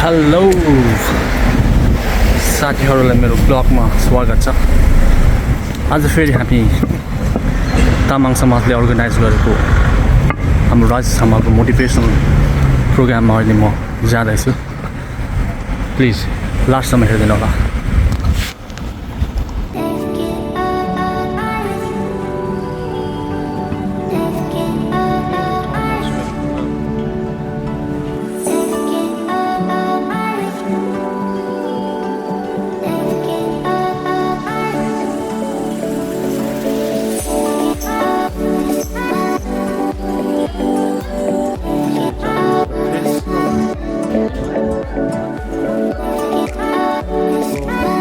Hello साथीहरूलाई मेरो ब्लगमा स्वागत छ। आज फेरि हामी तामाङ समाजले अर्गनाइज गरेको हाम्रो राज्य समाजको मोटिभेसनल प्रोग्राममा अहिले म जाँदैछु। प्लिज लास्टसम्म हेरिदिनु होला।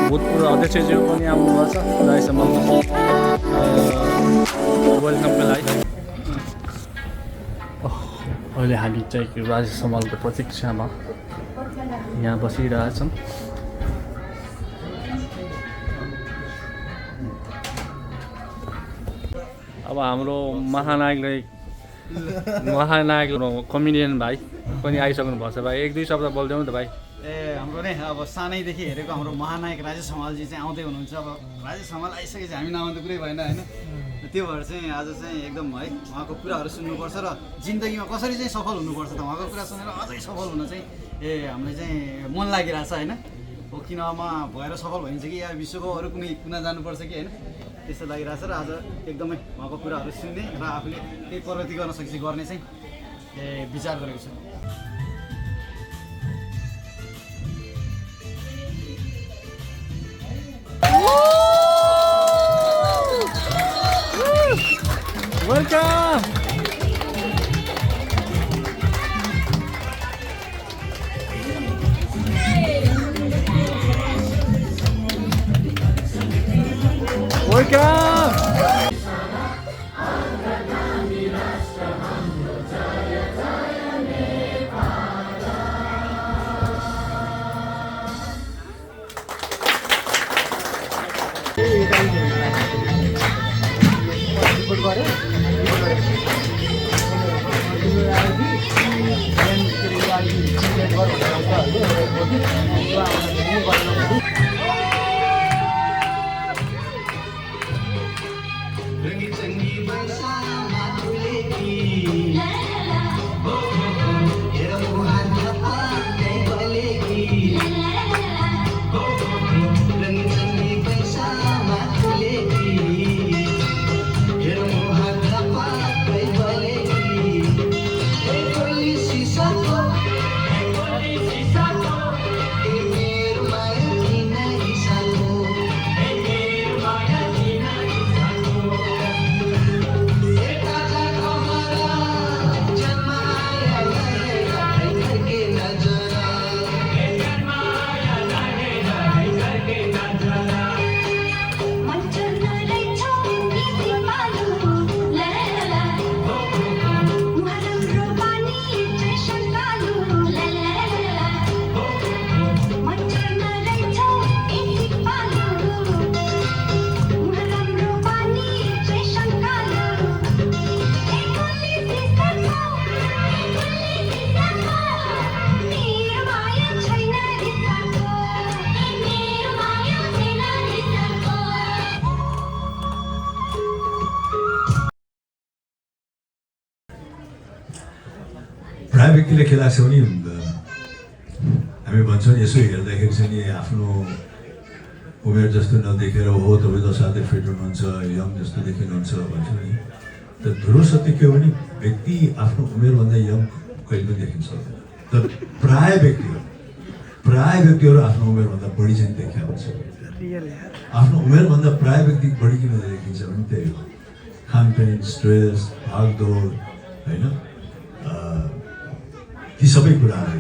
भूतपूर्व अध्यक्षज्यू पनि आउनुभएको छ राईसम्म वेलकमको लागि। अहिले हामी चाहिँ राज्य समाजको प्रतीक्षामा यहाँ बसिरहेछौँ। अब हाम्रो महानायक कमेडियन भाइ पनि आइसक्नु भएको छ। भाइ एक दुई शब्द बोलिदेऊ न त भाइ। हाम्रो नै अब सानैदेखि हेरेको हाम्रो महानायक राजेश हमालजी चाहिँ आउँदै हुनुहुन्छ। अब राजेश हमाल आइसकेपछि हामी नआउँदा कुरै भएन होइन। त्यो भएर चाहिँ आज चाहिँ एकदम है उहाँको कुराहरू सुन्नुपर्छ र जिन्दगीमा कसरी चाहिँ सफल हुनुपर्छ त उहाँको कुरा सुनेर अझै सफल हुन चाहिँ हामीलाई चाहिँ मन लागिरहेछ होइन। हो किनमा भएर सफल भइन्छ कि या विश्वको अरू कुनै कुना जानुपर्छ कि होइन, त्यस्तो लागिरहेछ। र आज एकदमै उहाँको कुराहरू सुन्ने र आफूले केही प्रगति गर्न सक्छ गर्ने चाहिँ विचार गरेको छु। Welcome! Welcome! प्राय व्यक्तिले खेलाएको छ भने हामी भन्छौँ यसो हेर्दाखेरि चाहिँ नि आफ्नो उमेर जस्तो नदेखेर हो तपाईँ त साथै फिट हुनुहुन्छ यङ जस्तो देखिनुहुन्छ भन्छौँ नि। तर ध्रुव सत्य के हो भने व्यक्ति आफ्नो उमेरभन्दा यङ कहिले पनि देखिन सक्दैन। तर प्राय व्यक्तिहरू आफ्नो उमेरभन्दा बढी चाहिँ देखिया हुन्छ। आफ्नो उमेरभन्दा प्राय व्यक्ति बढी किन देखिन्छ भने त्यही हो, खानपिन, स्ट्रेस, भागदौड होइन, ती सबै कुराहरू